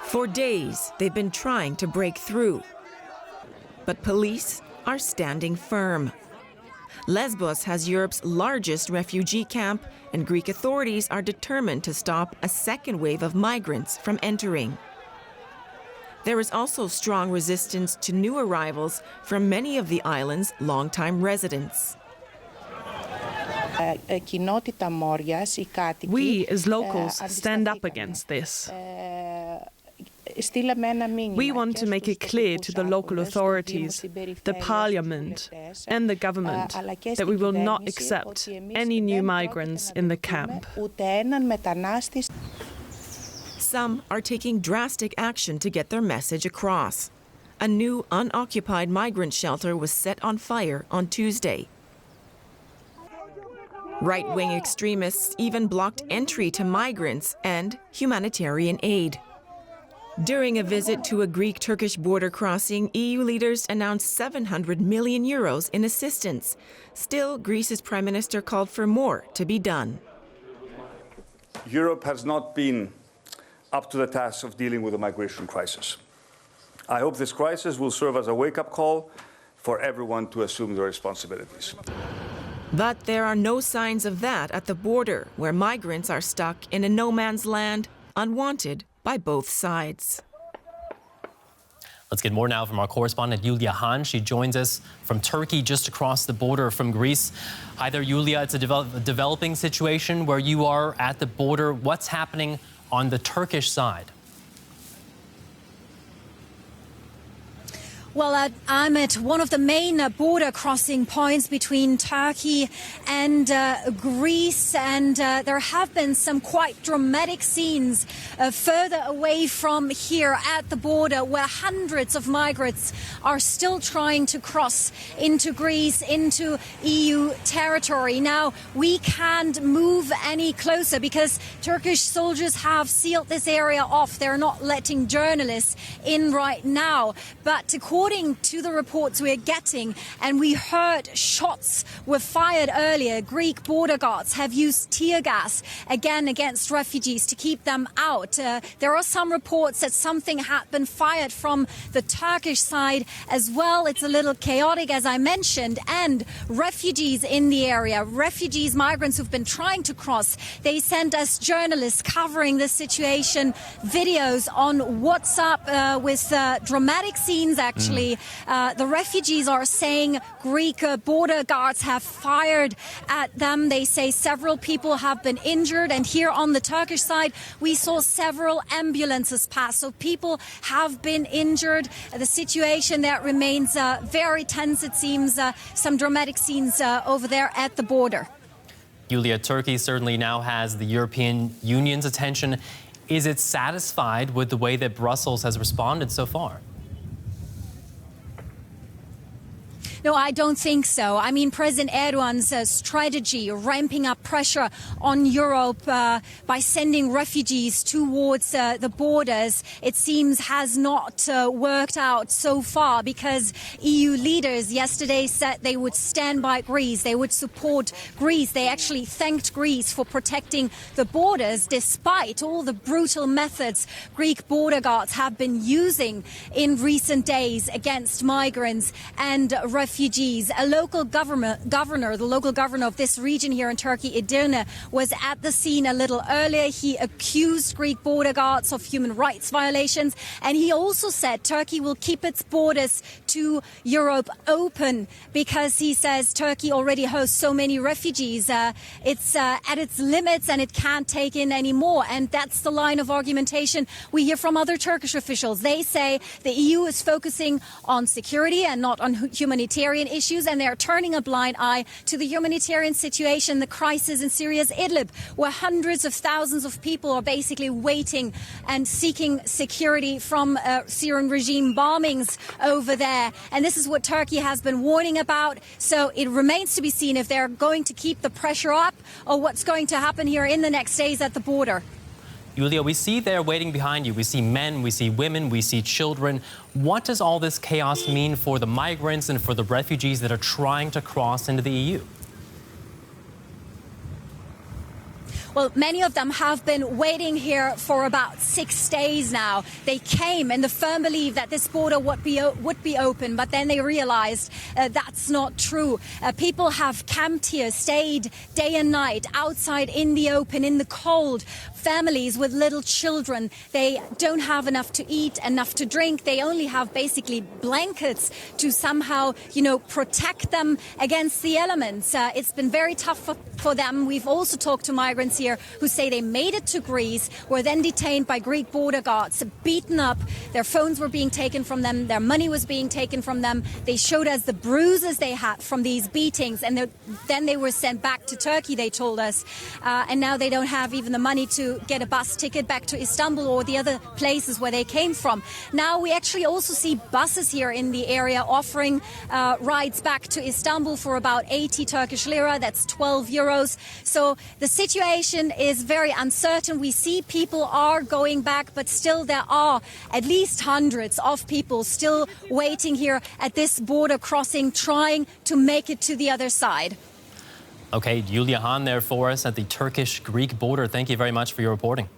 For days, they've been trying to break through. But police are standing firm. Lesbos has Europe's largest refugee camp, and Greek authorities are determined to stop a second wave of migrants from entering. There is also strong resistance to new arrivals from many of the island's longtime residents. We, as locals, stand up against this. We want to make it clear to the local authorities, the parliament and the government that we will not accept any new migrants in the camp. Some are taking drastic action to get their message across. A new unoccupied migrant shelter was set on fire on Tuesday. Right-wing extremists even blocked entry to migrants and humanitarian aid. During a visit to a Greek-Turkish border crossing, EU leaders announced 700 million euros in assistance. Still, Greece's Prime Minister called for more to be done. Europe has not been up to the task of dealing with the migration crisis. I hope this crisis will serve as a wake-up call for everyone to assume their responsibilities. But there are no signs of that at the border, where migrants are stuck in a no-man's land, unwanted by both sides. Let's get more now from our correspondent, Julia Hahn. She joins us from Turkey, just across the border from Greece. Hi there, Julia. It's a developing situation where you are at the border. What's happening on the Turkish side? Well, I'm at one of the main border crossing points between Turkey and Greece, and there have been some quite dramatic scenes further away from here at the border, where hundreds of migrants are still trying to cross into Greece, into EU territory. Now, we can't move any closer because Turkish soldiers have sealed this area off. They're not letting journalists in right now. But according to the reports we're getting, and we heard shots were fired earlier, Greek border guards have used tear gas again against refugees to keep them out. There are some reports that something had been fired from the Turkish side as well. It's a little chaotic, as I mentioned, and refugees in the area, refugees, migrants who've been trying to cross, they sent us journalists covering the situation, videos on WhatsApp with dramatic scenes, actually. The refugees are saying Greek border guards have fired at them. They say several people have been injured. And here on the Turkish side, we saw several ambulances pass. So people have been injured. The situation there remains very tense, it seems. Some dramatic scenes over there at the border. Julia, Turkey certainly now has the European Union's attention. Is it satisfied with the way that Brussels has responded so far? No, I don't think so. I mean, President Erdogan's strategy, ramping up pressure on Europe by sending refugees towards the borders, it seems has not worked out so far, because EU leaders yesterday said they would stand by Greece, they would support Greece. They actually thanked Greece for protecting the borders, despite all the brutal methods Greek border guards have been using in recent days against migrants and refugees. A local governor, the local governor of this region here in Turkey, Edirne, was at the scene a little earlier. He accused Greek border guards of human rights violations, and he also said Turkey will keep its borders to Europe open, because he says Turkey already hosts so many refugees. It's at its limits and it can't take in any more. And that's the line of argumentation we hear from other Turkish officials. They say the EU is focusing on security and not on humanitarian issues, and they're turning a blind eye to the humanitarian situation, the crisis in Syria's Idlib, where hundreds of thousands of people are basically waiting and seeking security from Syrian regime bombings over there. And this is what Turkey has been warning about. So it remains to be seen if they're going to keep the pressure up or what's going to happen here in the next days at the border. Julia, we see there waiting behind you, we see men, we see women, we see children. What does all this chaos mean for the migrants and for the refugees that are trying to cross into the EU? Well, many of them have been waiting here for about 6 days now. They came in the firm belief that this border would be open, but then they realized that's not true. People have camped here, stayed day and night outside in the open, in the cold. Families with little children, they don't have enough to eat, enough to drink. They only have basically blankets to somehow, protect them against the elements. It's been very tough for them. We've also talked to migrants here who say they made it to Greece, were then detained by Greek border guards, beaten up. Their phones were being taken from them. Their money was being taken from them. They showed us the bruises they had from these beatings. And then they were sent back to Turkey, they told us. And now they don't have even the money to get a bus ticket back to Istanbul or the other places where they came from. Now we actually also see buses here in the area offering rides back to Istanbul for about 80 Turkish lira. That's 12 euros. So the situation is very uncertain. We see people are going back, but still there are at least hundreds of people still waiting here at this border crossing, trying to make it to the other side. Okay, Julia Hahn there for us at the Turkish-Greek border. Thank you very much for your reporting.